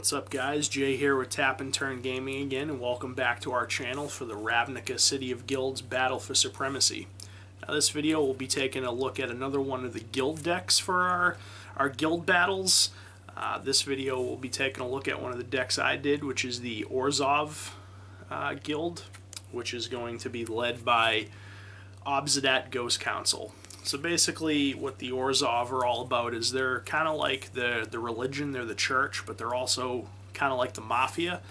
What's up, guys? Jay here with Tap and Turn Gaming again, and welcome back to our channel for the Ravnica City of Guilds Battle for Supremacy. Now, this video we'll be taking a look at another one of the guild decks for our guild battles. This video we'll be taking a look at one of the decks I did, which is the Orzhov Guild, which is going to be led by Obzedat Ghost Council. So basically what the Orzhov are all about is they're kind of like the religion, they're the church, but they're also kind of like the mafia.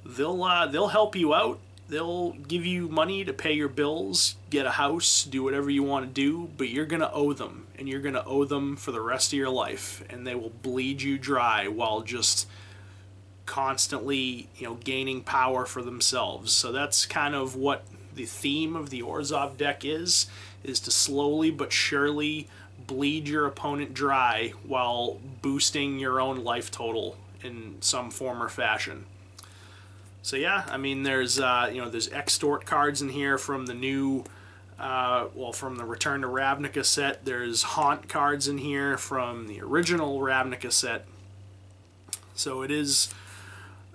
They'll help you out, they'll give you money to pay your bills, get a house, do whatever you want to do, but you're going to owe them, and you're going to owe them for the rest of your life, and they will bleed you dry while just constantly, gaining power for themselves. So that's kind of what the theme of the Orzhov deck is to slowly but surely bleed your opponent dry while boosting your own life total in some form or fashion. So yeah, I mean, there's there's extort cards in here from the new from the Return to Ravnica set. There's haunt cards in here from the original Ravnica set. So it is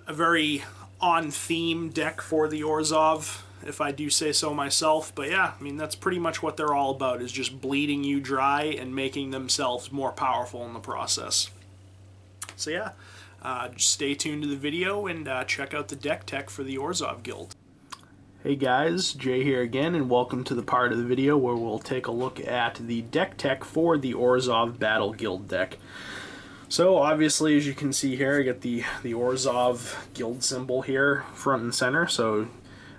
a very on-theme deck for the Orzhov, if I do say so myself. But yeah, I mean, that's pretty much what they're all about, is just bleeding you dry and making themselves more powerful in the process. So yeah, just stay tuned to the video and check out the deck tech for the Orzhov Guild. Hey guys, Jay here again, and welcome to the part of the video where we'll take a look at the deck tech for the Orzhov Battle Guild deck. So obviously, as you can see here, I got the Orzhov Guild symbol here front and center. So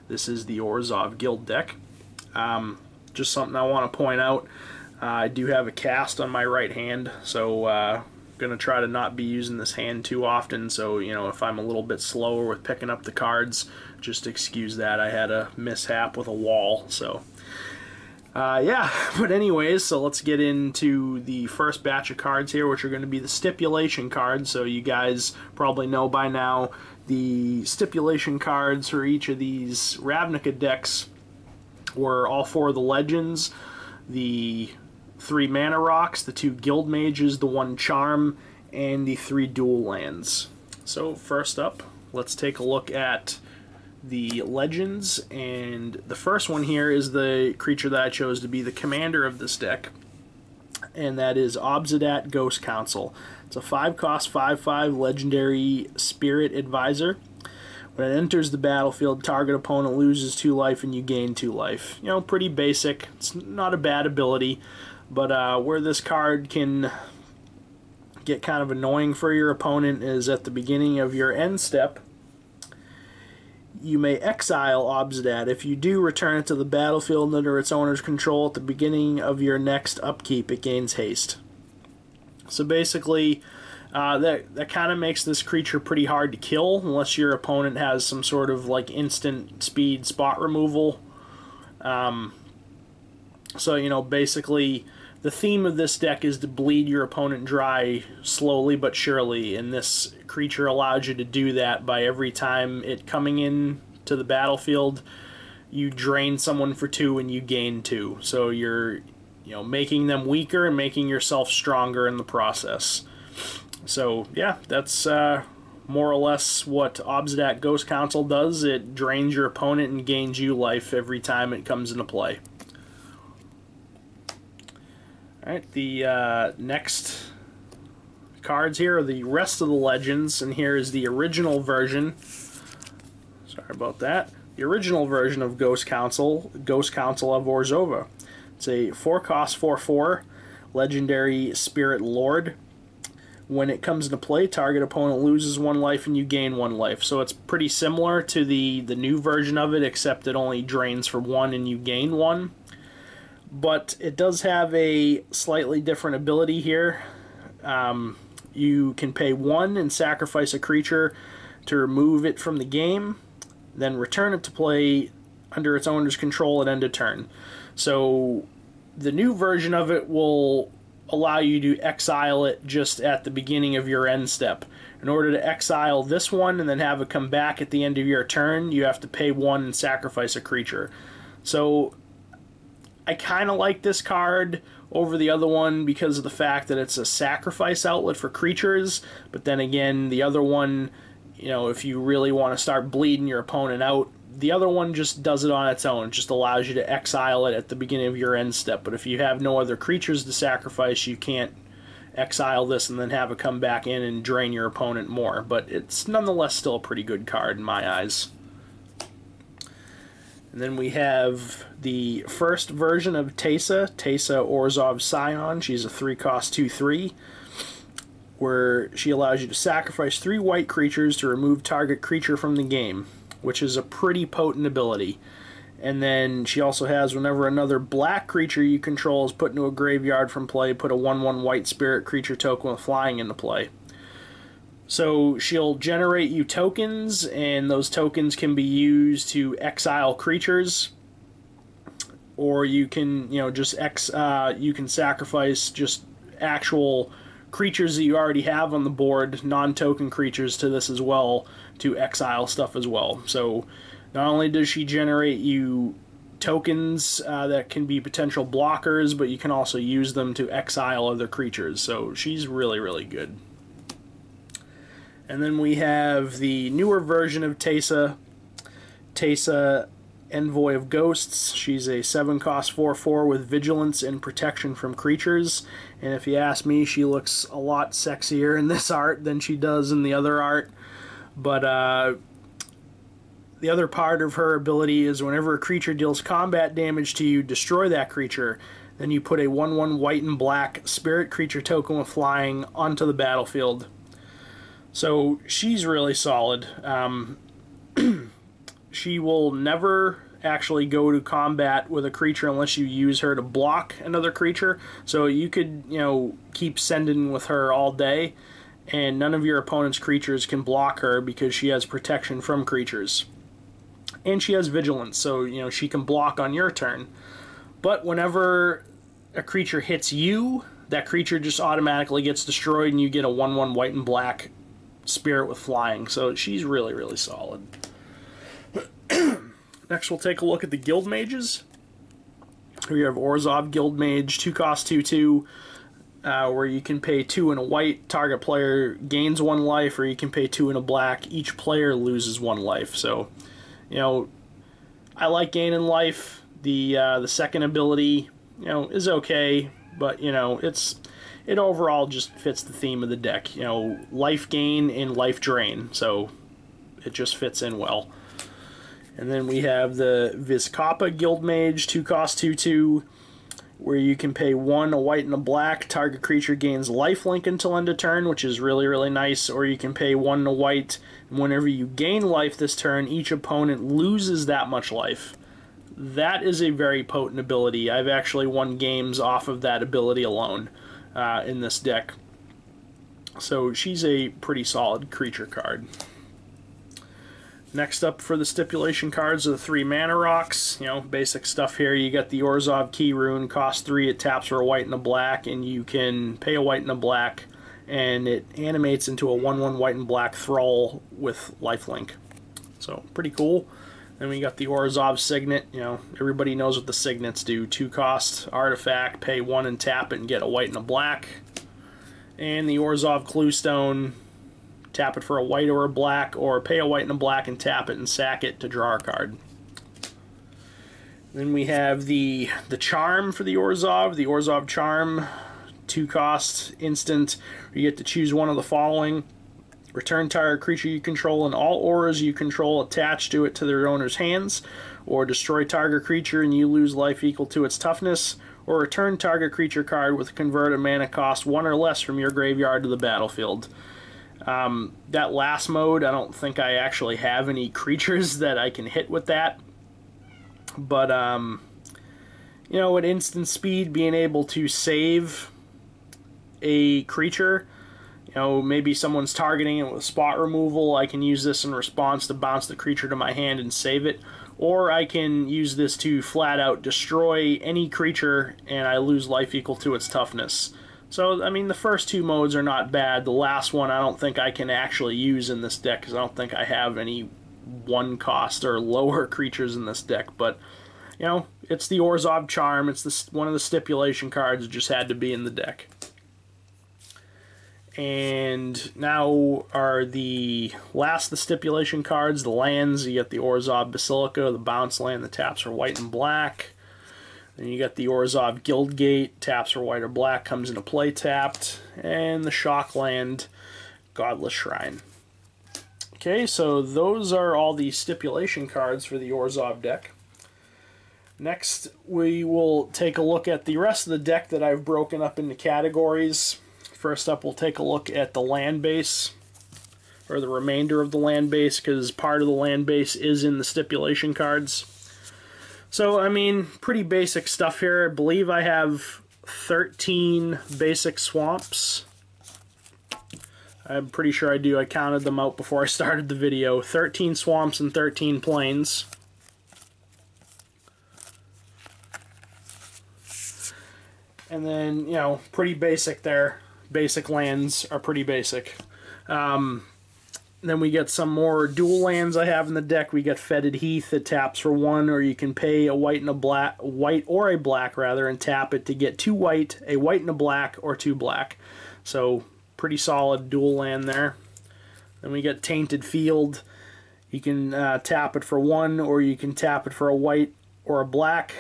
this is the Orzhov Guild deck. Just something I want to point out. I do have a cast on my right hand, so I'm going to try to not be using this hand too often. So, if I'm a little bit slower with picking up the cards, just excuse that. I had a mishap with a wall, so yeah. But anyways, so let's get into the first batch of cards here, which are going to be the stipulation cards. So you guys probably know by now the stipulation cards for each of these Ravnica decks were all four of the legends, the 3 mana rocks, the 2 guild mages, the 1 charm, and the 3 dual lands. So first up, let's take a look at the legends, and the first one here is the creature that I chose to be the commander of this deck, and that is Obzedat Ghost Council. It's a 5-cost 5/5 legendary spirit advisor. When it enters the battlefield, target opponent loses 2 life and you gain 2 life. Pretty basic. It's not a bad ability, but where this card can get kind of annoying for your opponent is at the beginning of your end step. You may exile Obzedat. If you do, return it to the battlefield under its owner's control. At the beginning of your next upkeep, it gains haste. So basically, that kind of makes this creature pretty hard to kill unless your opponent has some sort of like instant speed spot removal. So basically, the theme of this deck is to bleed your opponent dry slowly but surely, and this creature allows you to do that by every time it coming in to the battlefield, you drain someone for 2 and you gain 2. So you're making them weaker and making yourself stronger in the process. So yeah, that's more or less what Obzedat Ghost Council does. It drains your opponent and gains you life every time it comes into play. Alright, the next cards here are the rest of the legends, and here is the original version. Sorry about that. The original version of Ghost Council of Orzhova. It's a 4-cost 4/4 legendary spirit lord. When it comes into play, target opponent loses 1 life and you gain 1 life. So it's pretty similar to the new version of it, except it only drains for 1 and you gain 1. But it does have a slightly different ability here. You can pay 1 and sacrifice a creature to remove it from the game, then return it to play under its owner's control at end of turn. So the new version of it will allow you to exile it just at the beginning of your end step. In order to exile this one and then have it come back at the end of your turn, you have to pay 1 and sacrifice a creature. So I kind of like this card over the other one because of the fact that it's a sacrifice outlet for creatures, but then again, the other one, you know, if you really want to start bleeding your opponent out, the other one just does it on its own. It just allows you to exile it at the beginning of your end step. But if you have no other creatures to sacrifice, you can't exile this and then have it come back in and drain your opponent more. But it's nonetheless still a pretty good card in my eyes. And then we have the first version of Teysa, Teysa Orzhov Scion. She's a 3-cost 2/3, where she allows you to sacrifice 3 white creatures to remove target creature from the game, which is a pretty potent ability. And then she also has, whenever another black creature you control is put into a graveyard from play, put a 1/1 white spirit creature token with flying into play. So she'll generate you tokens, and those tokens can be used to exile creatures, or you can, you know, just you can sacrifice just actual creatures that you already have on the board, non-token creatures, to this as well, to exile stuff as well. So not only does she generate you tokens that can be potential blockers, but you can also use them to exile other creatures. So she's really, really good. And then we have the newer version of Teysa, Teysa Envoy of Ghosts. She's a 7-cost 4/4 with vigilance and protection from creatures. And if you ask me, she looks a lot sexier in this art than she does in the other art. But the other part of her ability is whenever a creature deals combat damage to you, destroy that creature. Then you put a 1/1 white and black spirit creature token with flying onto the battlefield. So she's really solid. She will never actually go to combat with a creature unless you use her to block another creature. So you could, you know, keep sending with her all day, and none of your opponent's creatures can block her because she has protection from creatures. And she has vigilance, so, you know, she can block on your turn. But whenever a creature hits you, that creature just automatically gets destroyed, and you get a 1/1 white and black spirit with flying. So she's really, really solid. Next, we'll take a look at the Guild Mages. Here you have Orzhov Guildmage, 2-cost 2/2, where you can pay 2 and a white, target player gains 1 life, or you can pay 2 and a black, each player loses 1 life. So, you know, I like gaining life. The second ability, you know, is okay, but, you know, it overall just fits the theme of the deck. You know, life gain and life drain, so it just fits in well. And then we have the Vizkopa Guildmage, 2-cost 2/2, where you can pay 1, a white and a black, target creature gains lifelink until end of turn, which is really, really nice, or you can pay 1 and a white, and whenever you gain life this turn, each opponent loses that much life. That is a very potent ability. I've actually won games off of that ability alone in this deck. So she's a pretty solid creature card. Next up for the stipulation cards are the 3 mana rocks. You know, basic stuff here. You got the Orzhov Key Rune, cost 3, it taps for a white and a black, and you can pay a white and a black, and it animates into a 1/1 white and black thrall with lifelink. So, pretty cool. Then we got the Orzhov Signet. You know, everybody knows what the Signets do. 2-cost artifact, pay 1 and tap it and get a white and a black. And the Orzhov Cluestone, tap it for a white or a black, or pay a white and a black and tap it and sack it to draw a card. Then we have the Charm for the Orzhov Charm, 2-cost instant. You get to choose one of the following. Return target creature you control and all auras you control attached to it to their owner's hands, or destroy target creature and you lose life equal to its toughness, or return target creature card with a converted mana cost 1 or less from your graveyard to the battlefield. That last mode, I don't think I actually have any creatures that I can hit with that. But, you know, at instant speed, being able to save a creature, you know, maybe someone's targeting it with spot removal, I can use this in response to bounce the creature to my hand and save it. Or I can use this to flat out destroy any creature and I lose life equal to its toughness. So, I mean, the first 2 modes are not bad. The last one I don't think I can actually use in this deck because I don't think I have any 1-cost or lower creatures in this deck. But you know, it's the Orzhov Charm. It's one of the stipulation cards. It just had to be in the deck. And now are the last of the stipulation cards, the lands. You get the Orzhov Basilica, the bounce land. The taps are white and black. Then you got the Orzhov Guildgate, taps are white or black, comes into play tapped. And the shock land, Godless Shrine. Okay, so those are all the stipulation cards for the Orzhov deck. Next, we will take a look at the rest of the deck that I've broken up into categories. First up, we'll take a look at the land base, or the remainder of the land base, because part of the land base is in the stipulation cards. So, I mean, pretty basic stuff here. I believe I have 13 basic swamps. I'm pretty sure I do. I counted them out before I started the video. 13 swamps and 13 plains. And then, you know, pretty basic there. Basic lands are pretty basic. Then we get some more dual lands I have in the deck. We get Fetid Heath that taps for 1, or you can pay a white and a black, and tap it to get 2 white, a white and a black, or 2 black. So pretty solid dual land there. Then we get Tainted Field. You can tap it for 1, or you can tap it for a white or a black,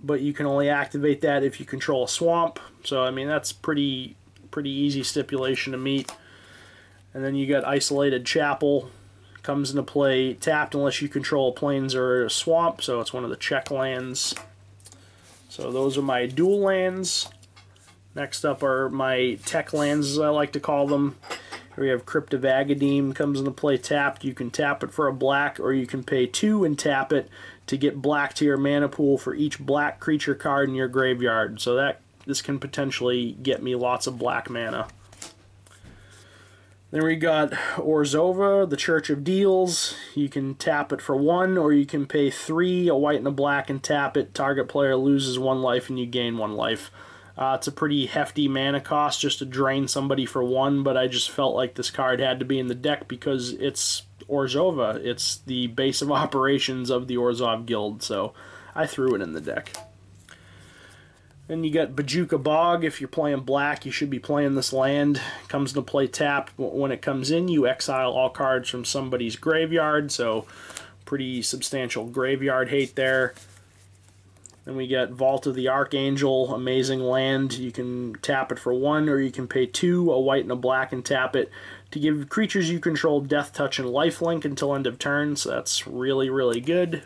but you can only activate that if you control a swamp. So I mean, that's pretty easy stipulation to meet. And then you got Isolated Chapel, comes into play tapped unless you control a plains or a swamp, so it's one of the check lands. So those are my dual lands. Next up are my tech lands, as I like to call them. Here we have Crypt Ghast, comes into play tapped. You can tap it for a black, or you can pay 2 and tap it to get black to your mana pool for each black creature card in your graveyard. So this can potentially get me lots of black mana. Then we got Orzhova, the Church of Deals. You can tap it for 1, or you can pay 3, a white and a black, and tap it. Target player loses 1 life and you gain 1 life. It's a pretty hefty mana cost just to drain somebody for 1, but I just felt like this card had to be in the deck because it's Orzhova. It's the base of operations of the Orzhov Guild, so I threw it in the deck. Then you got Bojuka Bog. If you're playing black, you should be playing this land. Comes into play tapped. When it comes in, you exile all cards from somebody's graveyard, so pretty substantial graveyard hate there. Then we got Vault of the Archangel, amazing land. You can tap it for 1, or you can pay 2, a white and a black, and tap it to give creatures you control Death Touch and Lifelink until end of turn, so that's really, really good.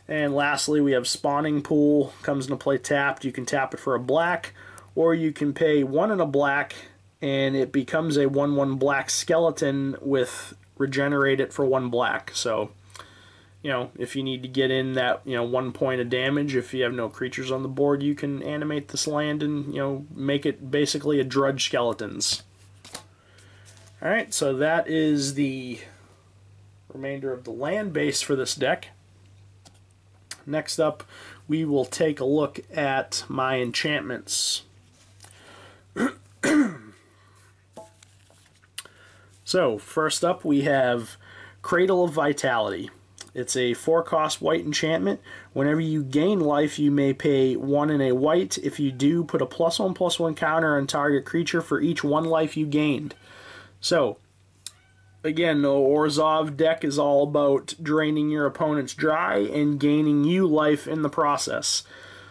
And lastly, we have Spawning Pool, comes into play tapped. You can tap it for a black, or you can pay 1 and a black, and it becomes a 1/1 black skeleton with regenerate it for 1 black. So, you know, if you need to get in that, 1 point of damage, if you have no creatures on the board, you can animate this land and, make it basically a Drudge Skeletons. Alright, so that is the remainder of the land base for this deck. Next up, we will take a look at my enchantments. So, first up we have Cradle of Vitality. It's a 4-cost white enchantment. Whenever you gain life, you may pay 1 and a white. If you do, put a +1/+1 counter on target creature for each 1 life you gained. So, again, the Orzhov deck is all about draining your opponents dry and gaining you life in the process.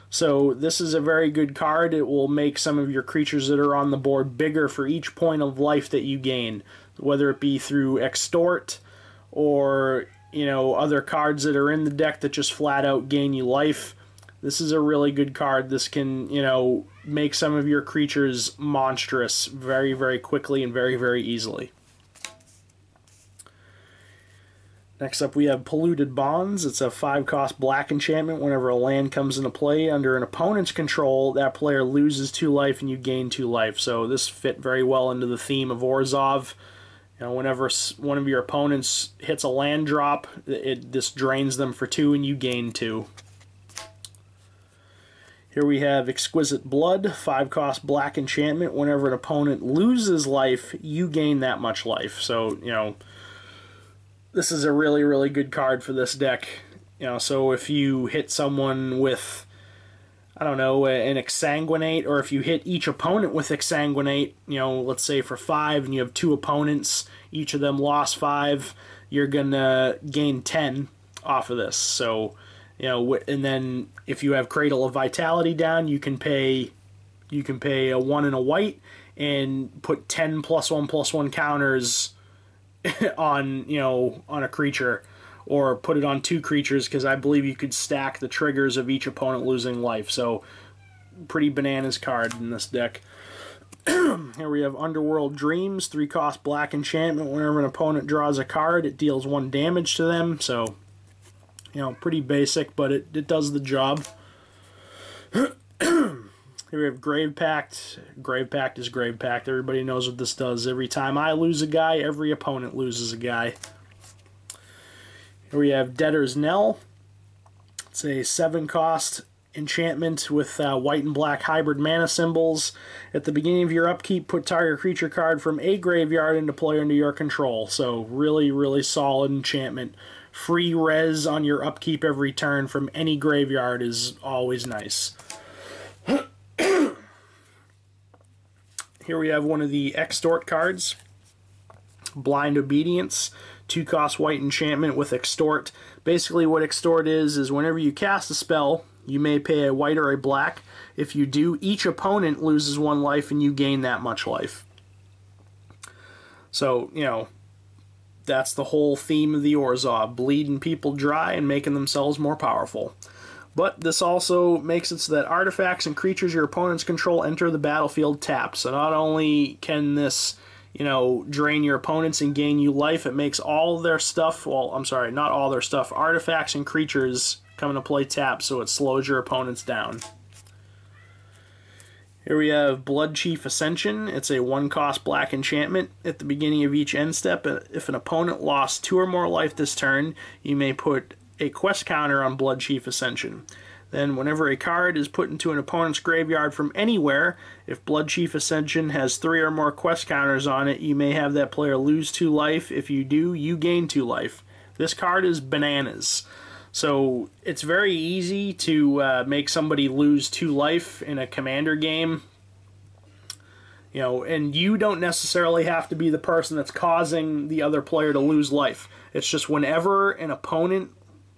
So this is a very good card. It will make some of your creatures that are on the board bigger for each point of life that you gain, whether it be through Extort or, other cards that are in the deck that just flat out gain you life. This is a really good card. This can, make some of your creatures monstrous very, very quickly and very, very easily. Next up we have Polluted Bonds. It's a 5-cost black enchantment. Whenever a land comes into play under an opponent's control, that player loses 2 life and you gain 2 life. So this fit very well into the theme of Orzhov. Whenever one of your opponents hits a land drop, this drains them for 2 and you gain 2. Here we have Exquisite Blood, 5-cost black enchantment. Whenever an opponent loses life, you gain that much life. So, this is a really, really good card for this deck. You know, so if you hit someone with, I don't know, an exsanguinate, or if you hit each opponent with exsanguinate, you know, let's say for 5 and you have 2 opponents, each of them lost 5, you're gonna gain 10 off of this. So, you know, and then if you have Cradle of Vitality down, you can pay a 1 and a white and put 10 +1/+1 counters on, you know, on a creature, or put it on 2 creatures, because I believe you could stack the triggers of each opponent losing life. So pretty bananas card in this deck. Here we have Underworld Dreams, 3-cost black enchantment. Whenever an opponent draws a card, it deals 1 damage to them. So, you know, pretty basic, but it does the job. Here we have Grave Pact. Grave Pact is Grave Pact. Everybody knows what this does. Every time I lose a guy, every opponent loses a guy. Here we have Debtor's Knell. It's a 7-cost enchantment with white and black hybrid mana symbols. At the beginning of your upkeep, put target creature card from a graveyard into play under your control. So really, really solid enchantment. Free res on your upkeep every turn from any graveyard is always nice. Here we have one of the Extort cards. Blind Obedience, 2-cost white enchantment with Extort. Basically what Extort is whenever you cast a spell, you may pay a white or a black. If you do, each opponent loses 1 life and you gain that much life. So, you know, that's the whole theme of the Orzhov, bleeding people dry and making themselves more powerful. But this also makes it so that artifacts and creatures your opponents control enter the battlefield tapped. So not only can this, you know, drain your opponents and gain you life, it makes all their stuff, well, I'm sorry, not all their stuff, artifacts and creatures come into play tapped, so it slows your opponents down. Here we have Bloodchief Ascension. It's a 1-cost black enchantment. At the beginning of each end step, if an opponent lost 2 or more life this turn, you may put a quest counter on Bloodchief Ascension. Then whenever a card is put into an opponent's graveyard from anywhere, if Bloodchief Ascension has 3 or more quest counters on it, you may have that player lose 2 life. If you do, you gain 2 life. This card is bananas. So it's very easy to make somebody lose 2 life in a commander game. You know, and you don't necessarily have to be the person that's causing the other player to lose life. It's just whenever an opponent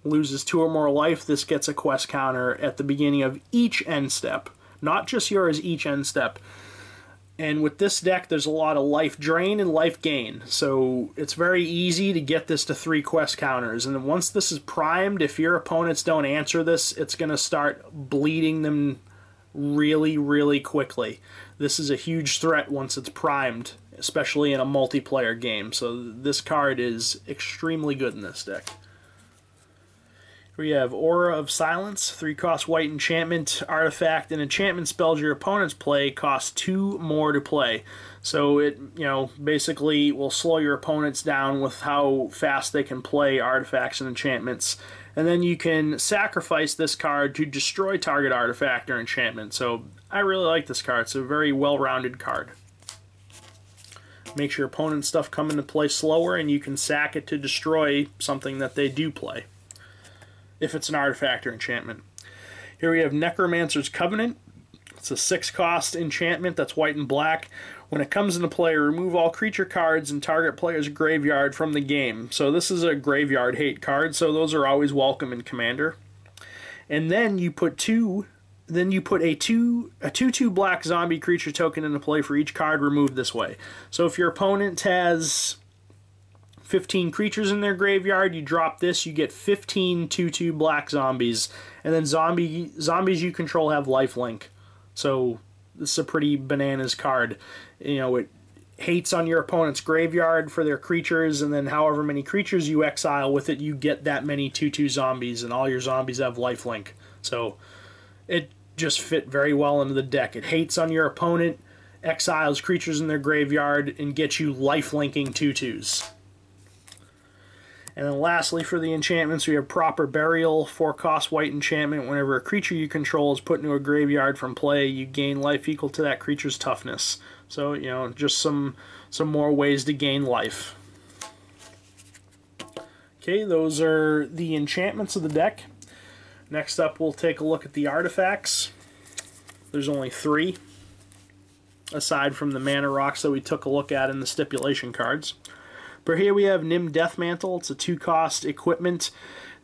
loses 2 or more life, this gets a quest counter at the beginning of each end step. Not just yours, each end step. And with this deck, there's a lot of life drain and life gain. So it's very easy to get this to 3 quest counters. And then once this is primed, if your opponents don't answer this, it's going to start bleeding them really, really quickly. This is a huge threat once it's primed, especially in a multiplayer game. So this card is extremely good in this deck. We have Aura of Silence, 3-cost white enchantment, artifact, and enchantment spells your opponents play cost 2 more to play. So it, you know, basically will slow your opponents down with how fast they can play artifacts and enchantments. And then you can sacrifice this card to destroy target artifact or enchantment. So I really like this card. It's a very well-rounded card. Makes your opponent's stuff come into play slower, and you can sack it to destroy something that they do play, if it's an artifact or enchantment. Here we have Necromancer's Covenant. It's a 6-cost enchantment that's white and black. When it comes into play, remove all creature cards in target player's graveyard from the game. So this is a graveyard hate card, so those are always welcome in Commander. And then you put a 2/2 black zombie creature token into play for each card removed this way. So if your opponent has 15 creatures in their graveyard, you drop this, you get 15 2/2 black zombies. And then zombies you control have lifelink. So this is a pretty bananas card. You know, it hates on your opponent's graveyard for their creatures, and then however many creatures you exile with it, you get that many 2/2 zombies, and all your zombies have lifelink. So it just fit very well into the deck. It hates on your opponent, exiles creatures in their graveyard, and gets you lifelinking 2/2s. And then lastly, for the enchantments, we have Proper Burial, 4-cost white enchantment. Whenever a creature you control is put into a graveyard from play, you gain life equal to that creature's toughness. So, you know, just some more ways to gain life. Okay, those are the enchantments of the deck. Next up, we'll take a look at the artifacts. There's only 3, aside from the mana rocks that we took a look at in the stipulation cards. But here we have Nim Deathmantle. It's a 2-cost equipment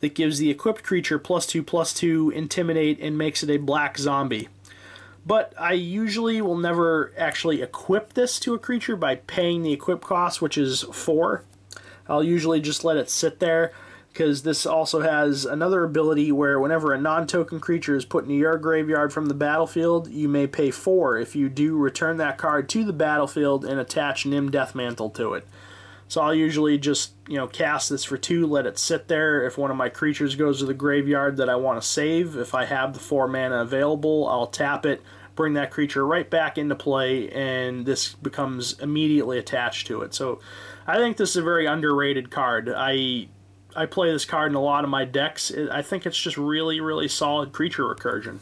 that gives the equipped creature +2/+2 Intimidate and makes it a black zombie. But I usually will never actually equip this to a creature by paying the equip cost, which is 4. I'll usually just let it sit there, because this also has another ability where whenever a non-token creature is put into your graveyard from the battlefield, you may pay 4. If you do, return that card to the battlefield and attach Nim Deathmantle to it. So I'll usually just, cast this for 2, let it sit there. If one of my creatures goes to the graveyard that I want to save, if I have the 4 mana available, I'll tap it, bring that creature right back into play, and this becomes immediately attached to it. So I think this is a very underrated card. I play this card in a lot of my decks. I think it's just really, really solid creature recursion.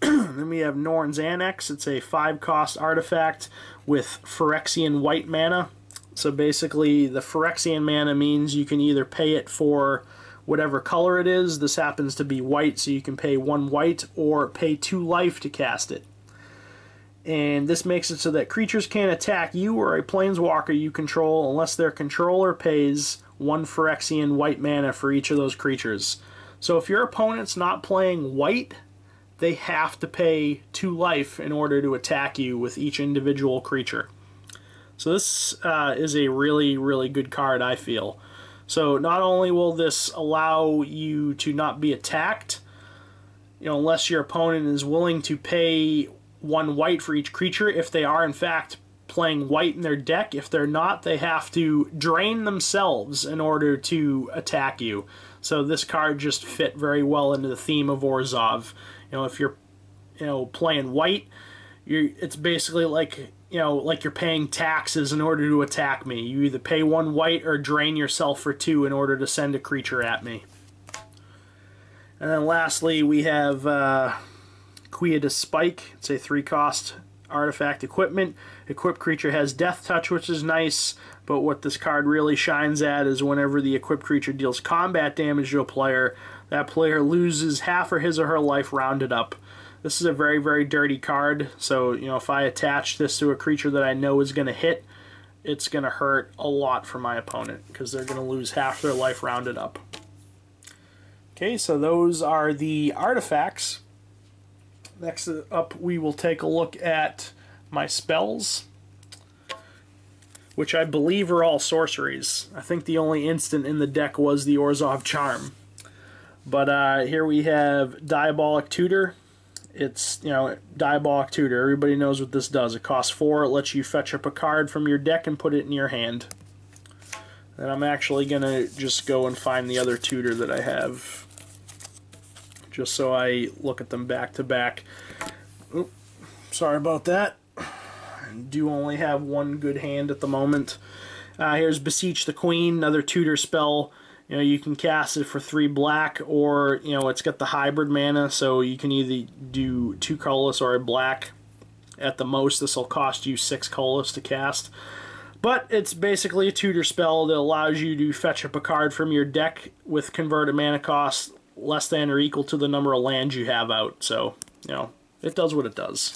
Then we have Norn's Annex. It's a 5-cost artifact with Phyrexian white mana. So basically, the Phyrexian mana means you can either pay it for whatever color it is. This happens to be white, so you can pay 1 white or pay 2 life to cast it. And this makes it so that creatures can't attack you or a planeswalker you control unless their controller pays 1 Phyrexian white mana for each of those creatures. So if your opponent's not playing white, they have to pay 2 life in order to attack you with each individual creature. So this is a really, really good card, I feel. So not only will this allow you to not be attacked, unless your opponent is willing to pay 1 white for each creature, if they are in fact playing white in their deck. If they're not, they have to drain themselves in order to attack you. So this card just fit very well into the theme of Orzhov. If you're playing white, it's basically like you're paying taxes in order to attack me. You either pay 1 white or drain yourself for 2 in order to send a creature at me. And then lastly, we have Quietus Spike. It's a 3-cost artifact equipment. Equipped creature has Death Touch, which is nice, but what this card really shines at is whenever the equipped creature deals combat damage to a player, that player loses half or his or her life rounded up. This is a very, very dirty card, so if I attach this to a creature that I know is going to hit, it's going to hurt a lot for my opponent, because they're going to lose half their life rounded up. Okay, so those are the artifacts. Next up, we will take a look at my spells, which I believe are all sorceries. I think the only instant in the deck was the Orzhov Charm. But here we have Diabolic Tutor. It's, Diabolic Tutor. Everybody knows what this does. It costs 4. It lets you fetch up a card from your deck and put it in your hand. And I'm actually going to just go and find the other tutor that I have, just so I look at them back to back. Oop, sorry about that. I do only have 1 good hand at the moment. Here's Beseech the Queen, another tutor spell. You can cast it for 3 black, or, it's got the hybrid mana, so you can either do 2 colorless or a black. At the most, this will cost you 6 colorless to cast. But it's basically a tutor spell that allows you to fetch up a card from your deck with converted mana cost less than or equal to the number of lands you have out. So, it does what it does.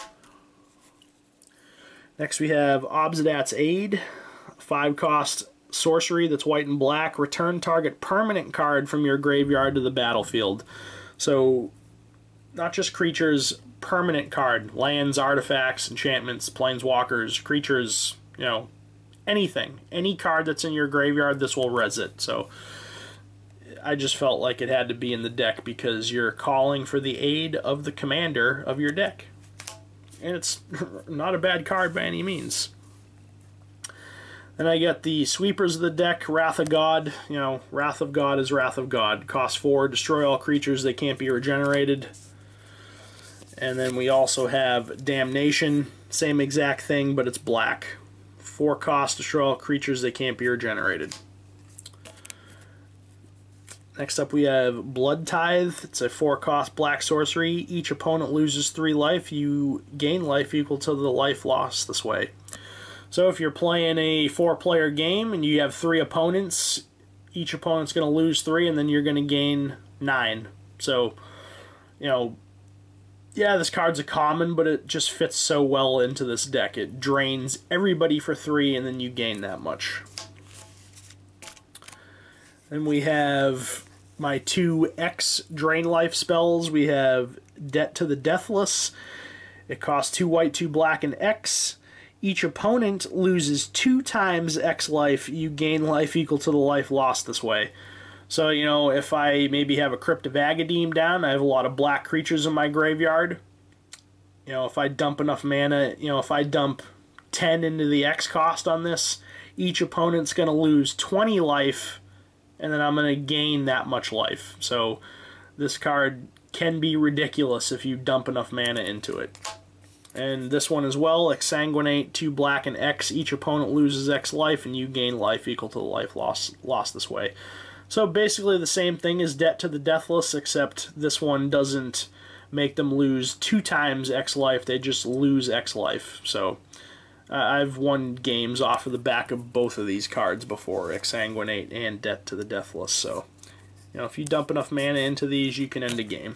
Next we have Obsidat's Aid, 5-cost sorcery that's white and black. Return target permanent card from your graveyard to the battlefield. So, not just creatures, permanent card. Lands, artifacts, enchantments, planeswalkers, creatures, anything. Any card that's in your graveyard, this will res it. So, I just felt like it had to be in the deck because you're calling for the aid of the commander of your deck. And it's not a bad card by any means. Then I get the sweepers of the deck, Wrath of God. Wrath of God is Wrath of God. Cost 4, destroy all creatures that can't be regenerated. And then we also have Damnation, same exact thing, but it's black. 4 cost, destroy all creatures that can't be regenerated. Next up we have Bloodtithe. It's a 4-cost black sorcery. Each opponent loses 3 life. You gain life equal to the life lost this way. So if you're playing a 4-player game and you have 3 opponents, each opponent's going to lose 3 and then you're going to gain 9. So, you know, yeah, this card's a common, but it just fits so well into this deck. It drains everybody for 3 and then you gain that much. Then we have my 2 X drain life spells. We have Debt to the Deathless. It costs 2 white, 2 black, and X. Each opponent loses 2 times X life. You gain life equal to the life lost this way. So, you know, if I maybe have a Crypt of Agadeem down, I have a lot of black creatures in my graveyard. You know, if I dump enough mana, you know, if I dump 10 into the X cost on this, each opponent's going to lose 20 life, and then I'm going to gain that much life. So this card can be ridiculous if you dump enough mana into it. And this one as well, Exsanguinate, 2 black and X. Each opponent loses X life, and you gain life equal to the life lost this way. So basically the same thing as Debt to the Deathless, except this one doesn't make them lose 2 times X life, they just lose X life. So I've won games off of the back of both of these cards before, Exsanguinate and Debt to the Deathless. So, you know, if you dump enough mana into these, you can end a game.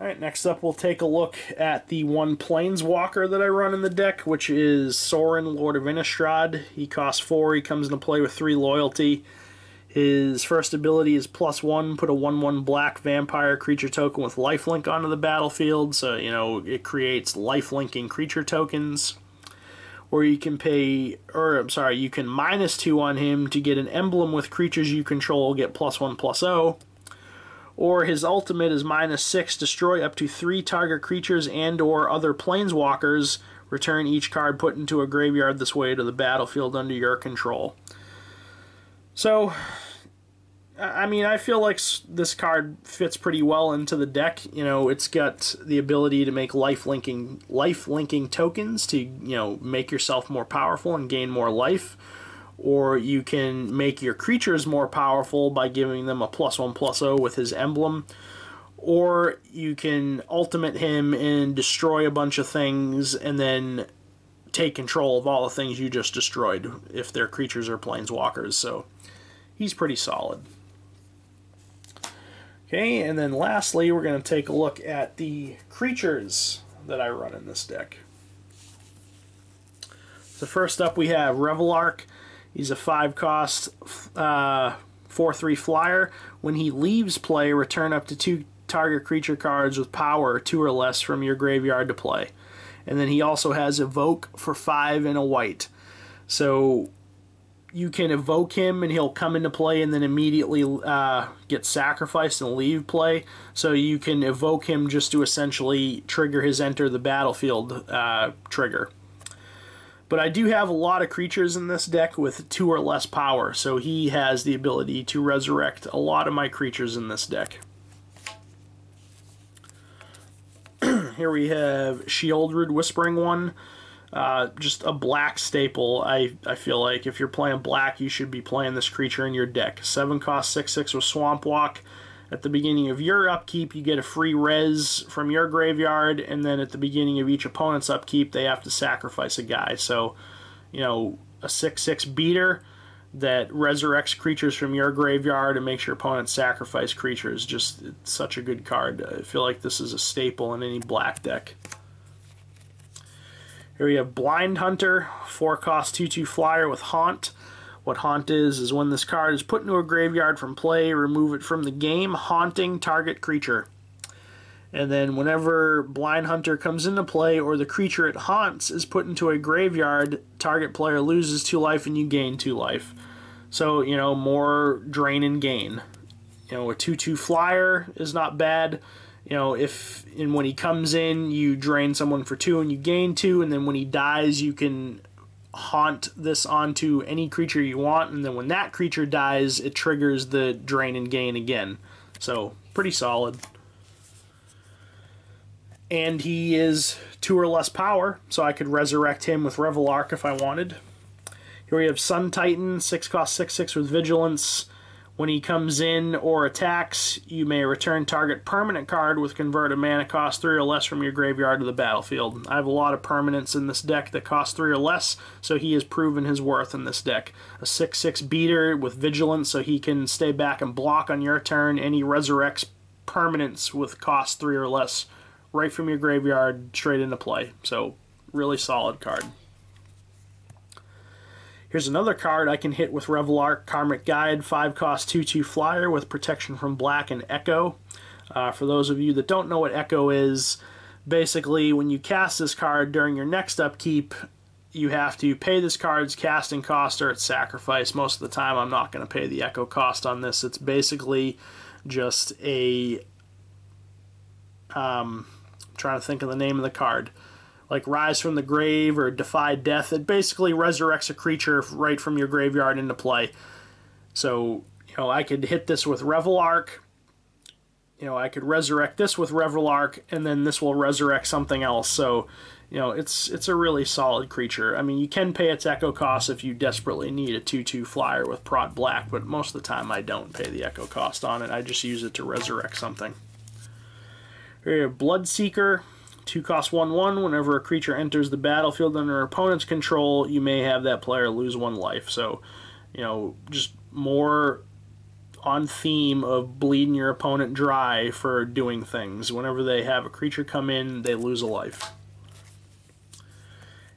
Alright, next up we'll take a look at the 1 Planeswalker that I run in the deck, which is Sorin, Lord of Innistrad. He costs 4, he comes into play with 3 loyalty. His first ability is +1, put a 1/1 black vampire creature token with lifelink onto the battlefield, so, you know, it creates lifelinking creature tokens. Or you can pay, or I'm sorry, you can -2 on him to get an emblem with creatures you control, get +1/+0. Or his ultimate is -6, destroy up to 3 target creatures and or other planeswalkers, return each card put into a graveyard this way to the battlefield under your control. So, I mean, I feel like this card fits pretty well into the deck. You know, it's got the ability to make life-linking tokens to, you know, make yourself more powerful and gain more life. Or you can make your creatures more powerful by giving them a +1/+0 with his emblem. Or you can ultimate him and destroy a bunch of things and then take control of all the things you just destroyed if their creatures are planeswalkers. So he's pretty solid. Okay, and then lastly we're going to take a look at the creatures that I run in this deck. So first up we have Reveillark. He's a 5-cost 4/3 flyer. When he leaves play, return up to 2 target creature cards with power 2 or less from your graveyard to play. And then he also has Evoke for 5 and a white. So you can evoke him and he'll come into play and then immediately get sacrificed and leave play. So you can evoke him just to essentially trigger his enter the battlefield trigger. But I do have a lot of creatures in this deck with 2 or less power, so he has the ability to resurrect a lot of my creatures in this deck. Here we have Sheoldred, Whispering One. Just a black staple. I feel like if you're playing black, you should be playing this creature in your deck. 7-cost 6/6 with Swamp Walk. At the beginning of your upkeep, you get a free res from your graveyard, and then at the beginning of each opponent's upkeep, they have to sacrifice a guy. So, you know, a 6/6 beater that resurrects creatures from your graveyard and makes your opponent sacrifice creatures. Just, it's such a good card. I feel like this is a staple in any black deck. Here we have Blind Hunter, 4-cost 2/2 flyer with Haunt. What Haunt is when this card is put into a graveyard from play, remove it from the game, haunting target creature. And then whenever Blind Hunter comes into play or the creature it haunts is put into a graveyard, target player loses 2 life and you gain 2 life. So, you know, more drain and gain. You know, a 2/2 flyer is not bad. You know, when he comes in, you drain someone for 2 and you gain 2, and then when he dies, you can haunt this onto any creature you want, and then when that creature dies, it triggers the drain and gain again. So, pretty solid. And he is 2 or less power, so I could resurrect him with Reveillark if I wanted. Here we have Sun Titan, 6-cost 6/6 with Vigilance. When he comes in or attacks, you may return target permanent card with converted mana cost 3 or less from your graveyard to the battlefield. I have a lot of permanents in this deck that cost 3 or less, so he has proven his worth in this deck. A 6/6 beater with vigilance, so he can stay back and block on your turn, and he resurrects permanents with cost 3 or less right from your graveyard straight into play. So, really solid card. Here's another card I can hit with Reveillark, Karmic Guide, 5 cost 2/2 flyer with protection from black and Echo. For those of you that don't know what Echo is, basically when you cast this card during your next upkeep, you have to pay this card's casting cost or its sacrifice. Most of the time I'm not going to pay the Echo cost on this. It's basically just a... I'm trying to think of the name of the card. Like Rise from the Grave or Defy Death. It basically resurrects a creature right from your graveyard into play. So, I could hit this with Reveillark. I could resurrect this with Reveillark, and then this will resurrect something else. So, it's a really solid creature. I mean, you can pay its Echo cost if you desperately need a 2/2 flyer with Prod Black, but most of the time I don't pay the Echo cost on it. I just use it to resurrect something. Here you have Bloodseeker. 2 cost 1/1. Whenever a creature enters the battlefield under an opponent's control, you may have that player lose 1 life. So, just more on theme of bleeding your opponent dry for doing things. Whenever they have a creature come in, they lose a life.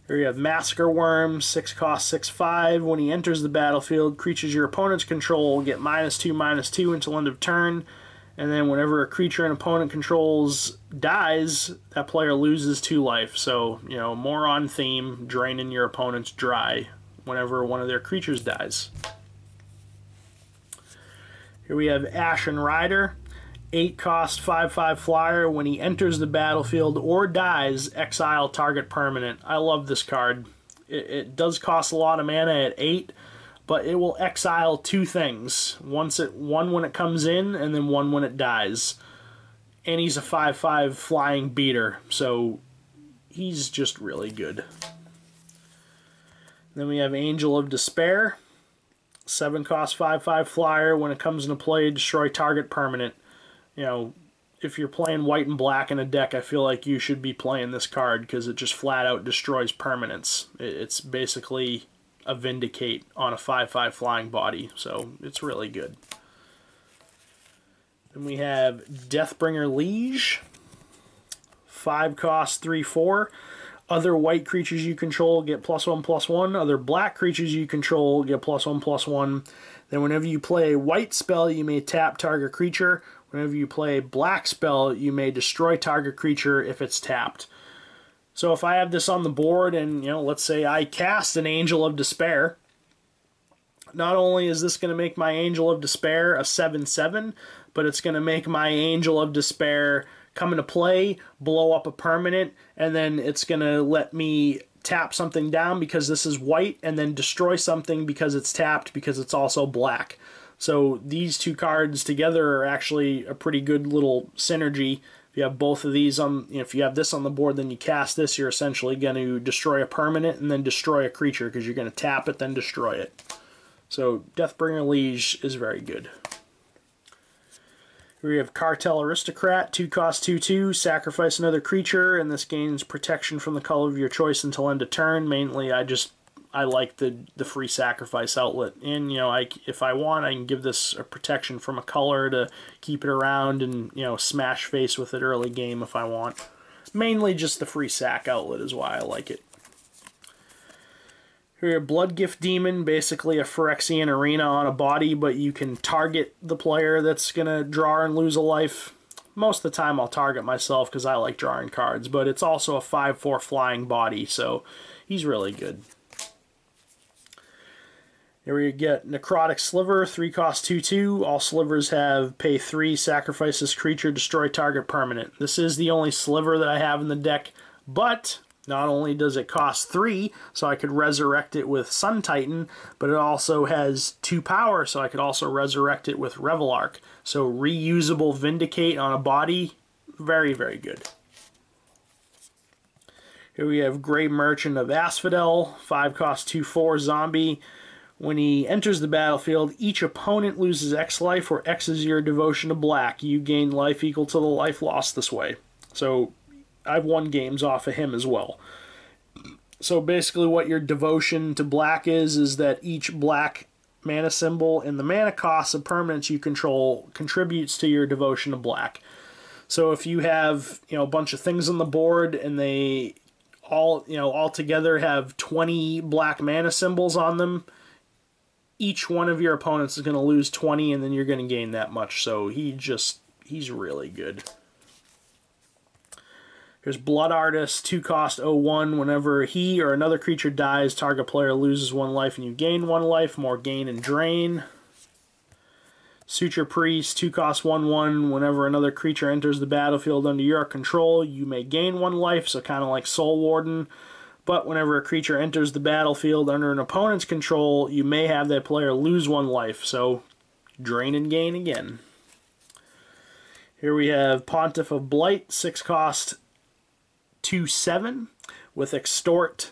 Here you have Massacre Wurm, 6 cost 6/5. When he enters the battlefield, creatures your opponent's control get -2/-2 until end of turn. And then whenever a creature an opponent controls dies, that player loses 2 life. So, more on theme, draining your opponents dry whenever one of their creatures dies. Here we have Ashen Rider, 8 cost 5/5 flyer. When he enters the battlefield or dies, exile target permanent. I love this card. It does cost a lot of mana at 8. But it will exile 2 things. One when it comes in, and then 1 when it dies. And he's a 5/5 flying beater, so he's just really good. Then we have Angel of Despair. 7 cost 5/5 flyer. When it comes into play, destroy target permanent. If you're playing white and black in a deck, I feel like you should be playing this card because it just flat out destroys permanents. It's basically a Vindicate on a 5/5 flying body, so it's really good. Then we have Deathbringer Liege, 5 cost 3/4. Other white creatures you control get +1/+1. Other black creatures you control get +1/+1. Then whenever you play a white spell, you may tap target creature. Whenever you play a black spell, you may destroy target creature if it's tapped. So if I have this on the board and, let's say I cast an Angel of Despair, not only is this going to make my Angel of Despair a 7/7, but it's going to make my Angel of Despair come into play, blow up a permanent, and then it's going to let me tap something down because this is white, and then destroy something because it's tapped because it's also black. So these 2 cards together are actually a pretty good little synergy. If you have both of these on, if you have this on the board, then you cast this, you're essentially going to destroy a permanent and then destroy a creature because you're going to tap it, then destroy it. So Deathbringer Liege is very good. Here we have Cartel Aristocrat, 2 cost 2/2, sacrifice another creature, and this gains protection from the color of your choice until end of turn. Mainly, I like the free sacrifice outlet, and if I want, I can give this a protection from a color to keep it around and smash face with it early game if I want. Mainly just the free sack outlet is why I like it. Here, Bloodgift Demon, basically a Phyrexian Arena on a body, but you can target the player that's gonna draw and lose a life. Most of the time I'll target myself because I like drawing cards, but it's also a 5/4 flying body, so he's really good. Here we get Necrotic Sliver, 3 cost 2/2. All slivers have pay 3, sacrifice this creature, destroy target permanent. This is the only sliver that I have in the deck, but not only does it cost 3, so I could resurrect it with Sun Titan, but it also has 2 power, so I could also resurrect it with Reveillark. So reusable Vindicate on a body, very, very good. Here we have Grey Merchant of Asphodel, 5 cost 2/4 zombie. When he enters the battlefield, each opponent loses X life, where X is your devotion to black. You gain life equal to the life lost this way. So I've won games off of him as well. So basically what your devotion to black is that each black mana symbol and the mana cost of permanents you control contributes to your devotion to black. So if you have, a bunch of things on the board and they all together have 20 black mana symbols on them, each one of your opponents is going to lose 20, and then you're going to gain that much. So he's really good. Here's Blood Artist, 2 cost 0/1. Whenever he or another creature dies, target player loses 1 life and you gain 1 life. More gain and drain. Suture Priest, 2 cost 1/1. Whenever another creature enters the battlefield under your control, you may gain 1 life, so kind of like Soul Warden. But whenever a creature enters the battlefield under an opponent's control, you may have that player lose 1 life, so drain and gain again. Here we have Pontiff of Blight, 6 cost 2/7 with Extort.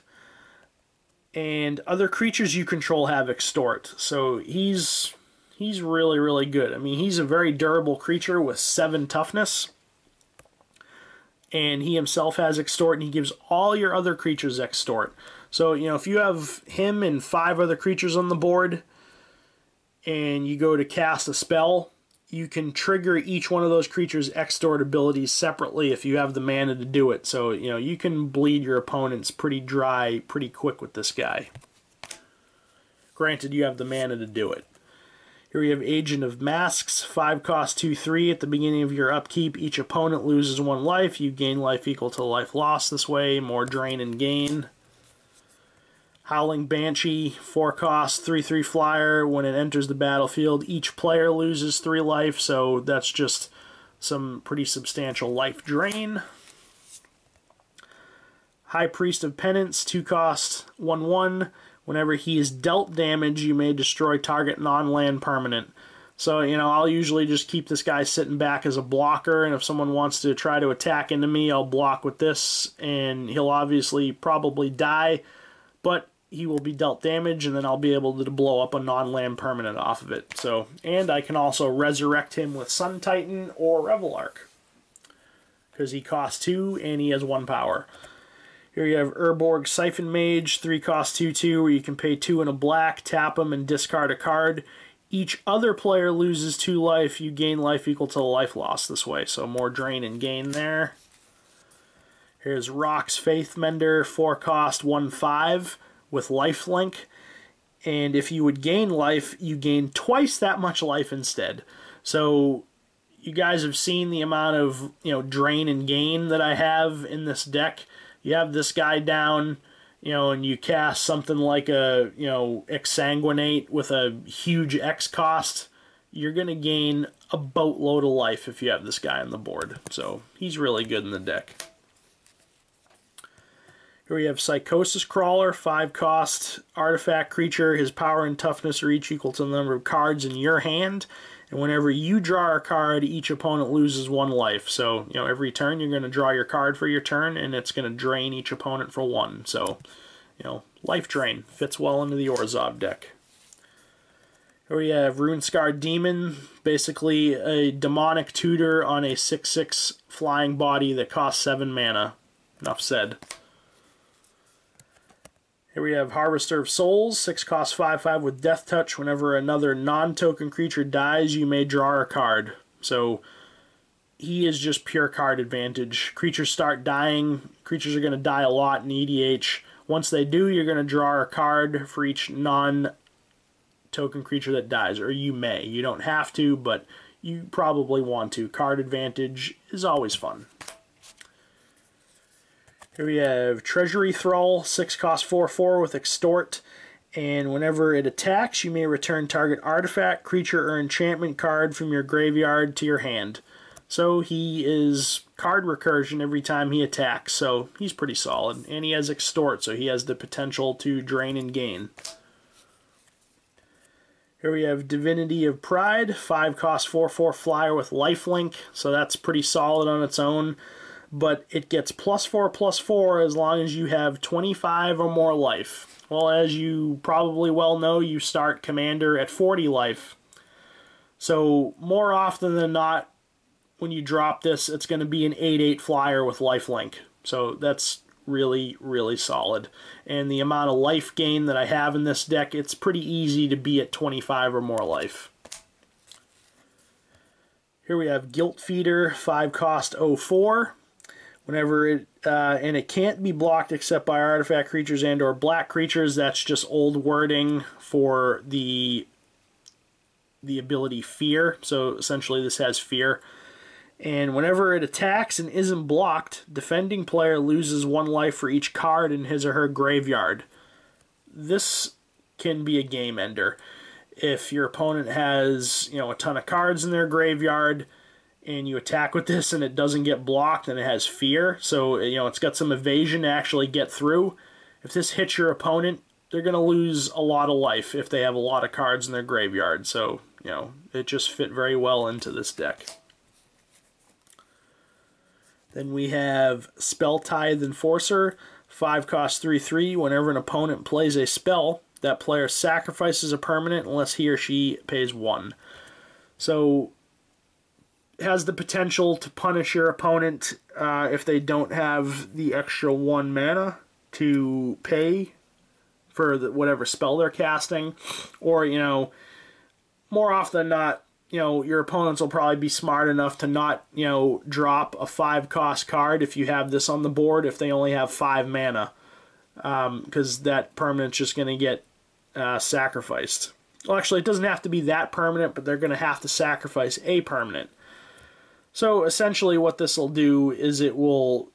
And other creatures you control have Extort, so he's really, really good. I mean, he's a very durable creature with 7 toughness. And he himself has Extort, and he gives all your other creatures Extort. So, if you have him and 5 other creatures on the board, and you go to cast a spell, you can trigger each one of those creatures' Extort abilities separately if you have the mana to do it. So, you can bleed your opponents pretty dry, pretty quick with this guy. Granted, you have the mana to do it. Here we have Agent of Masks, 5 cost 2/3. At the beginning of your upkeep, each opponent loses 1 life. You gain life equal to life lost this way. More drain and gain. Howling Banshee, 4 cost 3/3 flyer. When it enters the battlefield, each player loses 3 life, so that's just some pretty substantial life drain. High Priest of Penance, 2 cost 1/1. Whenever he is dealt damage, you may destroy target non-land permanent. So, I'll usually just keep this guy sitting back as a blocker, and if someone wants to try to attack into me, I'll block with this, and he'll obviously probably die, but he will be dealt damage, and then I'll be able to blow up a non-land permanent off of it. So, and I can also resurrect him with Sun Titan or Reveillark, because he costs 2 and he has 1 power. Here you have Urborg Syphon-Mage, 3 cost 2/2, where you can pay 2 and a black, tap him, and discard a card. Each other player loses 2 life. You gain life equal to the life lost this way, so more drain and gain there. Here's Rhox Faithmender, 4 cost 1/5 with lifelink. And if you would gain life, you gain twice that much life instead. So you guys have seen the amount of drain and gain that I have in this deck. You have this guy down, and you cast something like a, Exsanguinate with a huge X cost, you're going to gain a boatload of life if you have this guy on the board. So he's really good in the deck. Here we have Psychosis Crawler, 5 cost artifact creature. His power and toughness are each equal to the number of cards in your hand. And whenever you draw a card, each opponent loses 1 life. So, every turn you're going to draw your card for your turn, and it's going to drain each opponent for 1. So, life drain fits well into the Orzhov deck. Here we have Runescarred Demon, basically a demonic tutor on a 6/6 flying body that costs 7 mana. Enough said. Here we have Harvester of Souls, 6 cost 5/5 with Death Touch. Whenever another non-token creature dies, you may draw a card. So he is just pure card advantage. Creatures start dying. Creatures are going to die a lot in EDH. Once they do, you're going to draw a card for each non-token creature that dies. Or you may. You don't have to, but you probably want to. Card advantage is always fun. Here we have Treasury Thrall, 6 cost 4/4 with Extort, and whenever it attacks, you may return target artifact, creature, or enchantment card from your graveyard to your hand. So he is card recursion every time he attacks, so he's pretty solid. And he has Extort, so he has the potential to drain and gain. Here we have Divinity of Pride, 5 cost 4/4 flyer with lifelink, so that's pretty solid on its own. but it gets +4/+4 as long as you have 25 or more life. Well, as you probably well know, you start Commander at 40 life. So more often than not, when you drop this, it's going to be an 8/8 flyer with lifelink. So that's really, really solid. And the amount of life gain that I have in this deck, it's pretty easy to be at 25 or more life. Here we have Guiltfeeder, 5-cost 04. Whenever it and it can't be blocked except by artifact creatures and or black creatures. That's just old wording for the ability Fear. So essentially this has Fear. And whenever it attacks and isn't blocked, defending player loses 1 life for each card in his or her graveyard. This can be a game ender. If your opponent has, a ton of cards in their graveyard, and you attack with this and it doesn't get blocked and it has Fear, so it's got some evasion to actually get through. If this hits your opponent, they're going to lose a lot of life if they have a lot of cards in their graveyard. So, it just fit very well into this deck. Then we have Spelltithe Enforcer, 5-cost 3/3. Whenever an opponent plays a spell, that player sacrifices a permanent unless he or she pays 1. So it has the potential to punish your opponent if they don't have the extra 1 mana to pay for whatever spell they're casting. Or, more often than not, your opponents will probably be smart enough to not, drop a 5-cost card if you have this on the board if they only have 5 mana. Because that permanent's just going to get sacrificed. Well, actually, it doesn't have to be that permanent, but they're going to have to sacrifice a permanent. So essentially what this will do is it will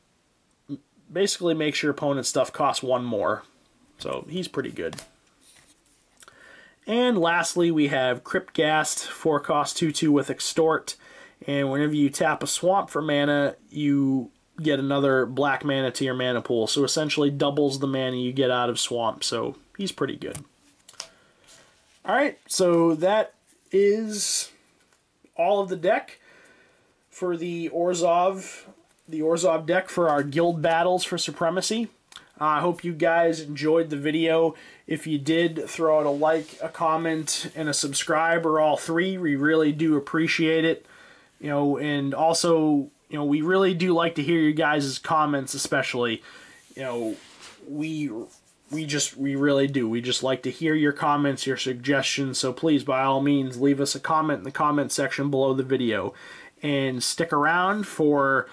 basically make your opponent's stuff cost 1 more. So he's pretty good. And lastly, we have Crypt Ghast, 4-cost 2/2 with Extort. And whenever you tap a swamp for mana, you get another black mana to your mana pool. So essentially doubles the mana you get out of swamp. So he's pretty good. Alright, so that is all of the deck for the Orzhov deck for our guild battles for Supremacy. I hope you guys enjoyed the video. If you did, throw out a like, a comment, and a subscribe, or all 3. We really do appreciate it. And also, we really do like to hear your guys' comments, especially. We really do. We just like to hear your comments, your suggestions. So please, by all means, leave us a comment in the comment section below the video. And stick around for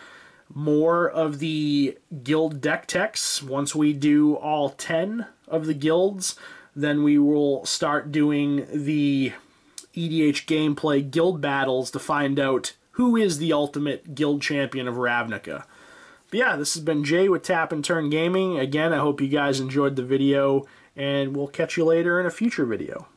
more of the guild deck techs. Once we do all 10 of the guilds, then we will start doing the EDH gameplay guild battles to find out who is the ultimate guild champion of Ravnica. But yeah, this has been Jay with Tap and Turn Gaming. Again, I hope you guys enjoyed the video, and we'll catch you later in a future video.